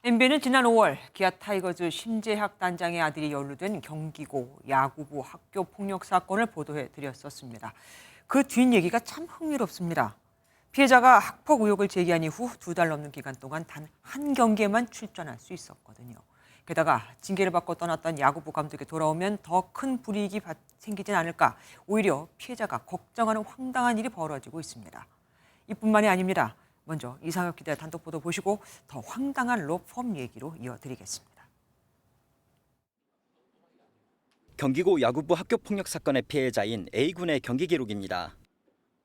NBA는 지난 5월 기아 타이거즈 심재학 단장의 아들이 연루된 경기고 야구부 학교 폭력 사건을 보도해 드렸었습니다. 그 뒷얘기가 참 흥미롭습니다. 피해자가 학폭 의혹을 제기한 이후 2달 넘는 기간 동안 단 한 경기에만 출전할 수 있었거든요. 게다가 징계를 받고 떠났던 야구부 감독이 돌아오면 더 큰 불이익이 생기진 않을까, 오히려 피해자가 걱정하는 황당한 일이 벌어지고 있습니다. 이뿐만이 아닙니다. 먼저 이상혁 기자의 단독 보도 보시고 더 황당한 로펌 얘기로 이어드리겠습니다. 경기고 야구부 학교폭력 사건의 피해자인 A군의 경기 기록입니다.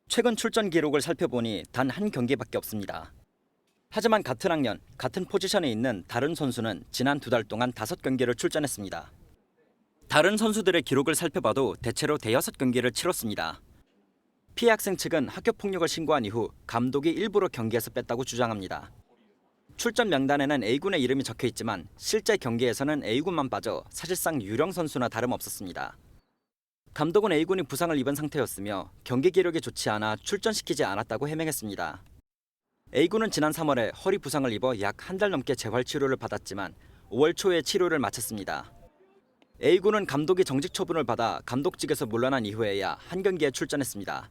최근 출전 기록을 살펴보니 단 한 경기밖에 없습니다. 하지만 같은 학년, 같은 포지션에 있는 다른 선수는 지난 2달 동안 5경기를 출전했습니다. 다른 선수들의 기록을 살펴봐도 대체로 대여섯 경기를 치렀습니다. 피해 학생 측은 학교폭력을 신고한 이후 감독이 일부러 경기에서 뺐다고 주장합니다. 출전 명단에는 A군의 이름이 적혀 있지만 실제 경기에서는 A군만 빠져 사실상 유령 선수나 다름없었습니다. 감독은 A군이 부상을 입은 상태였으며 경기 기록이 좋지 않아 출전시키지 않았다고 해명했습니다. A군은 지난 3월에 허리 부상을 입어 약 한 달 넘게 재활 치료를 받았지만 5월 초에 치료를 마쳤습니다. A군은 감독이 정직 처분을 받아 감독직에서 물러난 이후에야 한 경기에 출전했습니다.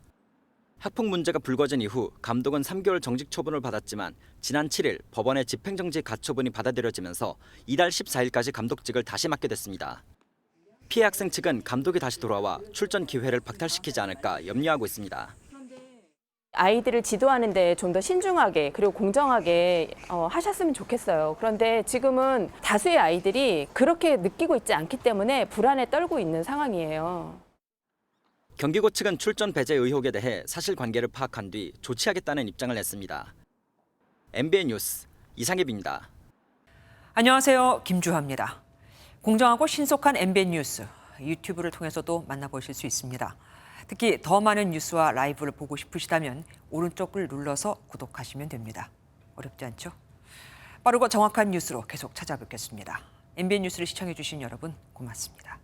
학폭 문제가 불거진 이후 감독은 3개월 정직 처분을 받았지만 지난 7일 법원의 집행정지 가처분이 받아들여지면서 이달 14일까지 감독직을 다시 맡게 됐습니다. 피해 학생 측은 감독이 다시 돌아와 출전 기회를 박탈시키지 않을까 염려하고 있습니다. 아이들을 지도하는데 좀 더 신중하게 그리고 공정하게 하셨으면 좋겠어요. 그런데 지금은 다수의 아이들이 그렇게 느끼고 있지 않기 때문에 불안에 떨고 있는 상황이에요. 경기고 측은 출전 배제 의혹에 대해 사실관계를 파악한 뒤 조치하겠다는 입장을 냈습니다. MBN 뉴스 이상엽입니다. 안녕하세요. 김주하입니다. 공정하고 신속한 MBN 뉴스, 유튜브를 통해서도 만나보실 수 있습니다. 특히 더 많은 뉴스와 라이브를 보고 싶으시다면 오른쪽을 눌러서 구독하시면 됩니다. 어렵지 않죠? 빠르고 정확한 뉴스로 계속 찾아뵙겠습니다. MBN 뉴스를 시청해 주신 여러분 고맙습니다.